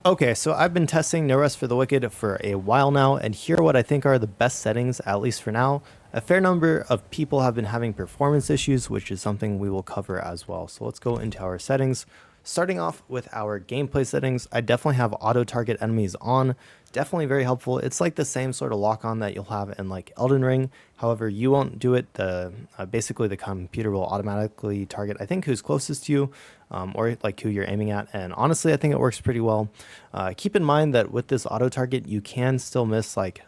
Okay, so I've been testing No Rest for the Wicked for a while now, and here are what I think are the best settings, at least for now. A fair number of people have been having performance issues, which is something we will cover as well. So let's go into our settings. Starting off with our gameplay settings, I definitely have auto target enemies on. Definitely very helpful. It's like the same sort of lock on that you'll have in like Elden Ring. However, you won't do it. Basically the computer will automatically target, I think, who's closest to you, or like who you're aiming at. And honestly, I think it works pretty well. Keep in mind that with this auto target, you can still miss like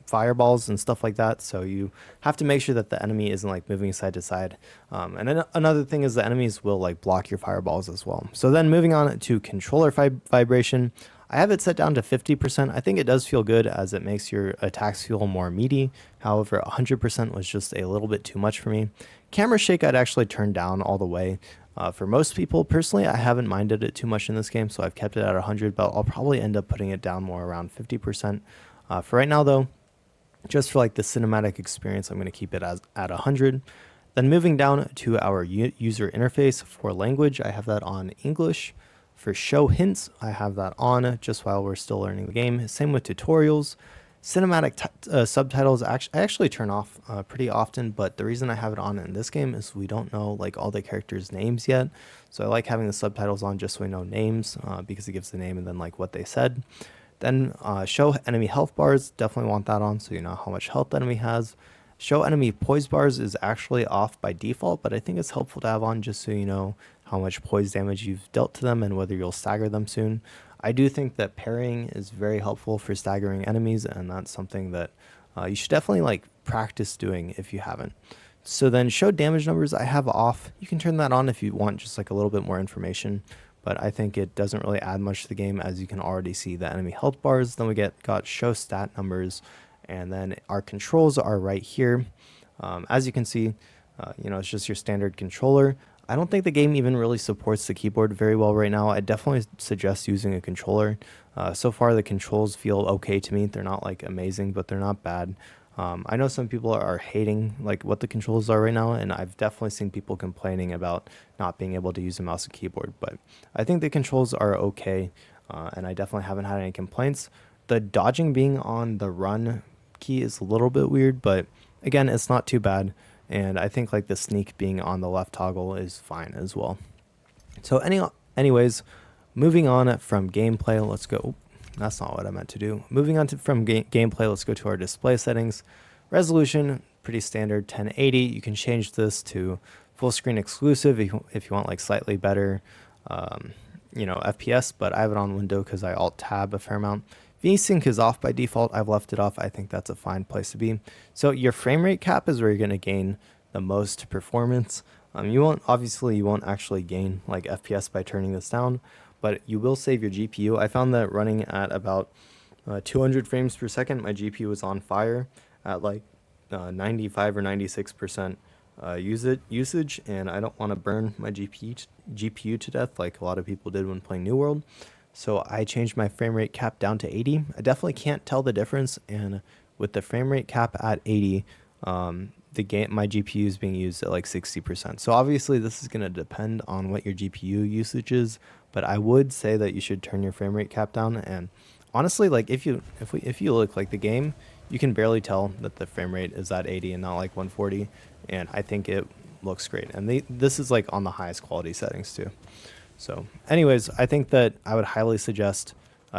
fireballs and stuff like that. So you have to make sure that the enemy isn't like moving side to side. Another thing is the enemies will like block your fireballs as well. So then moving on to controller vibration, I have it set down to 50%. I think it does feel good as it makes your attacks feel more meaty. However, 100% was just a little bit too much for me. Camera shake I'd actually turn down all the way. For most people, personally, I haven't minded it too much in this game, so I've kept it at 100, but I'll probably end up putting it down more around 50%. For right now, though, just for like the cinematic experience, I'm going to keep it as at 100. Then moving down to our user interface for language, I have that on English. For show hints, I have that on just while we're still learning the game. Same with tutorials. Cinematic subtitles I actually turn off pretty often, but the reason I have it on in this game is we don't know like all the characters' names yet. So I like having the subtitles on just so we know names because it gives the name and then like what they said. Then show enemy health bars, definitely want that on so you know how much health the enemy has. Show enemy poise bars is actually off by default, but I think it's helpful to have on just so you know how much poise damage you've dealt to them and whether you'll stagger them soon. I do think that parrying is very helpful for staggering enemies, and that's something that you should definitely like practice doing if you haven't. So then show damage numbers I have off. You can turn that on if you want just like a little bit more information, but I think it doesn't really add much to the game as you can already see the enemy health bars. Then we got show stat numbers, and then our controls are right here. As you can see, it's just your standard controller. I don't think the game even really supports the keyboard very well right now. I definitely suggest using a controller. So far, the controls feel okay to me. They're not like amazing, but they're not bad. I know some people are hating like what the controls are right now, and I've definitely seen people complaining about not being able to use a mouse and keyboard. But I think the controls are okay, and I definitely haven't had any complaints. The dodging being on the run key is a little bit weird, but again, it's not too bad. And I think like the sneak being on the left toggle is fine as well. So anyways, moving on from gameplay, let's go. That's not what I meant to do. Moving on from gameplay, let's go to our display settings. Resolution, pretty standard, 1080. You can change this to full screen exclusive if you want like slightly better, FPS, but I have it on window because I alt tab a fair amount. VSync is off by default. I've left it off. I think that's a fine place to be. So your frame rate cap is where you're going to gain the most performance. You won't actually gain like FPS by turning this down, but you will save your GPU. I found that running at about 200 frames per second, my GPU was on fire at like 95 or 96% usage, and I don't want to burn my GPU to death like a lot of people did when playing New World. So I changed my frame rate cap down to 80. I definitely can't tell the difference, and with the frame rate cap at 80, my GPU is being used at like 60%. So obviously this is going to depend on what your GPU usage is, but I would say that you should turn your frame rate cap down. And honestly, like if you look like the game, you can barely tell that the frame rate is at 80 and not like 140, and I think it looks great. And this is like on the highest quality settings too. So anyways, I think that I would highly suggest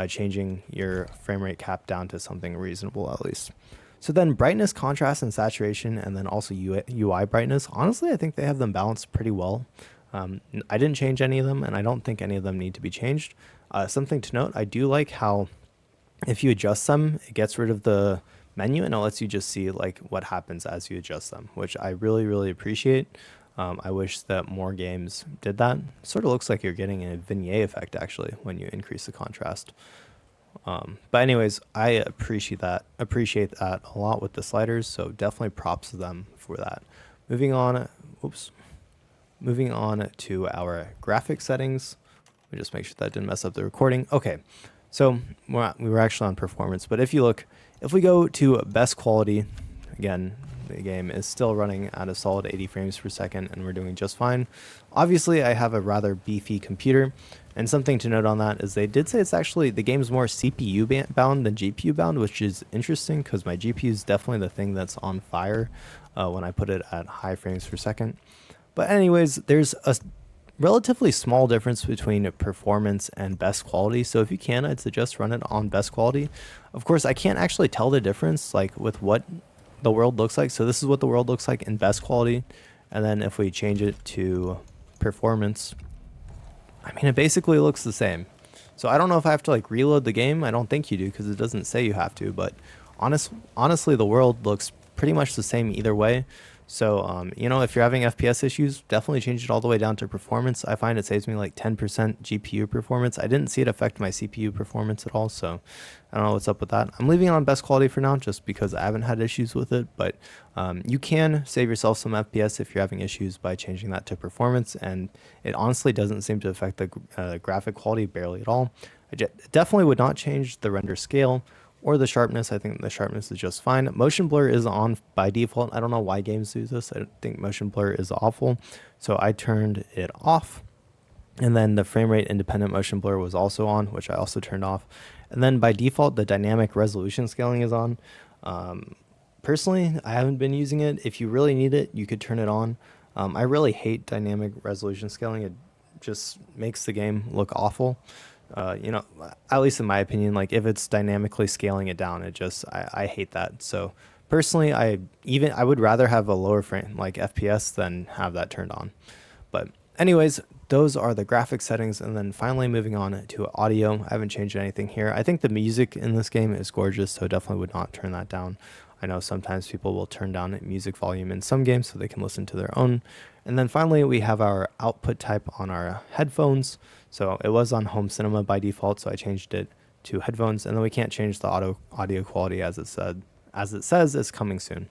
changing your frame rate cap down to something reasonable at least. So then brightness, contrast, and saturation, and then also UI brightness. Honestly, I think they have them balanced pretty well. I didn't change any of them, and I don't think any of them need to be changed. Something to note, I do like how if you adjust them, it gets rid of the menu and it lets you just see like what happens as you adjust them, which I really, really appreciate. I wish that more games did that. Sort of looks like you're getting a vignette effect actually when you increase the contrast. But anyways, I appreciate that a lot with the sliders, so definitely props to them for that. Moving on to our graphic settings. Let me just make sure that didn't mess up the recording. Okay, so we were actually on performance, but if we go to best quality, again, the game is still running at a solid 80 frames per second, and we're doing just fine. Obviously, I have a rather beefy computer, and something to note on that is they did say it's actually, the game's more CPU bound than GPU bound, which is interesting because my GPU is definitely the thing that's on fire when I put it at high frames per second. But anyways, there's a relatively small difference between performance and best quality, so if you can, I'd suggest run it on best quality. Of course, I can't actually tell the difference like with what the world looks like, so this is what the world looks like in best quality, and then if we change it to performance, I mean, it basically looks the same. So I don't know if I have to like reload the game. I don't think you do because it doesn't say you have to, but honestly the world looks pretty much the same either way. So, you know, if you're having FPS issues, definitely change it all the way down to performance. I find it saves me like 10% GPU performance. I didn't see it affect my CPU performance at all, so I don't know what's up with that. I'm leaving it on best quality for now just because I haven't had issues with it, but you can save yourself some FPS if you're having issues by changing that to performance, and it honestly doesn't seem to affect the graphic quality barely at all. Definitely would not change the render scale or the sharpness. I think the sharpness is just fine. Motion blur is on by default. I don't know why games do this. I think motion blur is awful, so I turned it off. And then the frame rate independent motion blur was also on, which I also turned off. And then by default, the dynamic resolution scaling is on. Personally, I haven't been using it. If you really need it, you could turn it on. I really hate dynamic resolution scaling. It just makes the game look awful. You know, at least in my opinion, like if it's dynamically scaling it down, I hate that. So personally, I would rather have a lower frame like FPS than have that turned on. But anyways, those are the graphic settings. And then finally moving on to audio. I haven't changed anything here. I think the music in this game is gorgeous, so definitely would not turn that down. I know sometimes people will turn down music volume in some games so they can listen to their own. And then finally, we have our output type on our headphones. So it was on home cinema by default, so I changed it to headphones. And then we can't change the audio quality as it says it's coming soon.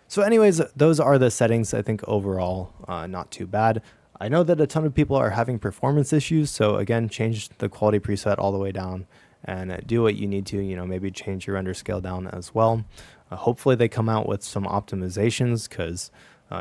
So anyways, those are the settings. I think overall, not too bad. I know that a ton of people are having performance issues. So again, change the quality preset all the way down and do what you need to, you know, maybe change your render scale down as well. Hopefully they come out with some optimizations because,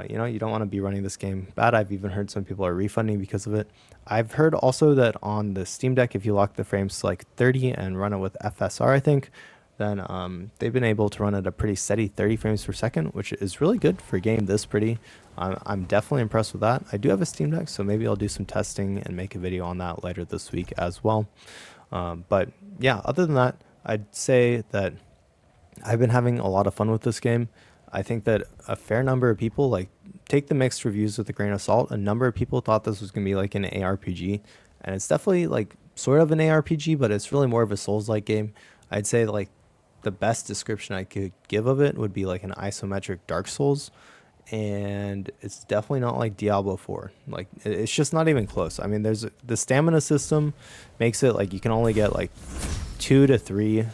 you know, you don't want to be running this game bad. I've even heard some people are refunding because of it. I've heard also that on the Steam Deck, if you lock the frames to like 30 and run it with FSR, I think, then they've been able to run at a pretty steady 30 frames per second, which is really good for a game this pretty. I'm definitely impressed with that. I do have a Steam Deck, so maybe I'll do some testing and make a video on that later this week as well. But yeah, other than that, I'd say that I've been having a lot of fun with this game. I think that a fair number of people, like, take the mixed reviews with a grain of salt. A number of people thought this was going to be like an ARPG, and it's definitely like sort of an ARPG, but it's really more of a Souls-like game. I'd say like the best description I could give of it would be like an isometric Dark Souls, and it's definitely not like Diablo 4. Like, it's just not even close. I mean, there's the stamina system makes it like you can only get like 2 to 3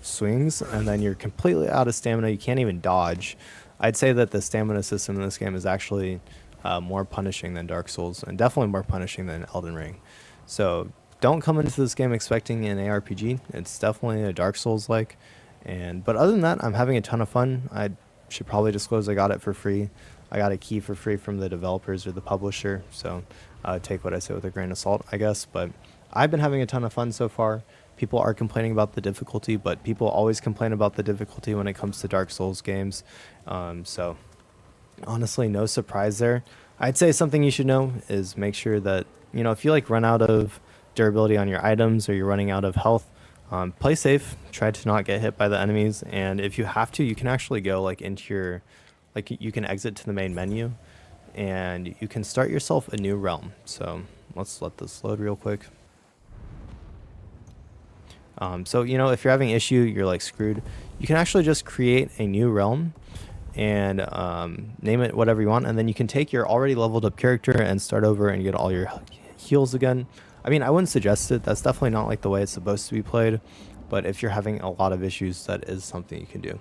swings, and then you're completely out of stamina. You can't even dodge. I'd say that the stamina system in this game is actually more punishing than Dark Souls, and definitely more punishing than Elden Ring. So don't come into this game expecting an ARPG. It's definitely a Dark Souls-like. But other than that, I'm having a ton of fun. I should probably disclose I got it for free. I got a key for free from the developers or the publisher, so take what I say with a grain of salt, I guess. But I've been having a ton of fun so far. People are complaining about the difficulty, but people always complain about the difficulty when it comes to Dark Souls games. So honestly, no surprise there. I'd say something you should know is make sure that, you know, if you like run out of durability on your items or you're running out of health, play safe. Try to not get hit by the enemies. And if you have to, you can actually go like into your, like you can exit to the main menu and you can start yourself a new realm. So let's let this load real quick. So, you know, if you're having issue, you're like screwed. You can actually just create a new realm and name it whatever you want. And then you can take your already leveled up character and start over and get all your heals again. I mean, I wouldn't suggest it. That's definitely not like the way it's supposed to be played. But if you're having a lot of issues, that is something you can do.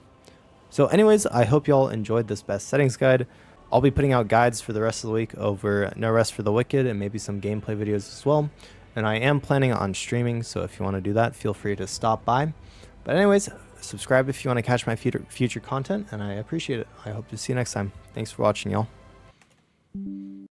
So anyways, I hope y'all enjoyed this best settings guide. I'll be putting out guides for the rest of the week over NoRestForTheWicked and maybe some gameplay videos as well. And I am planning on streaming, so if you want to do that, feel free to stop by. But anyways, Subscribe if you want to catch my future content, and I appreciate it. I hope to see you next time. Thanks for watching, y'all.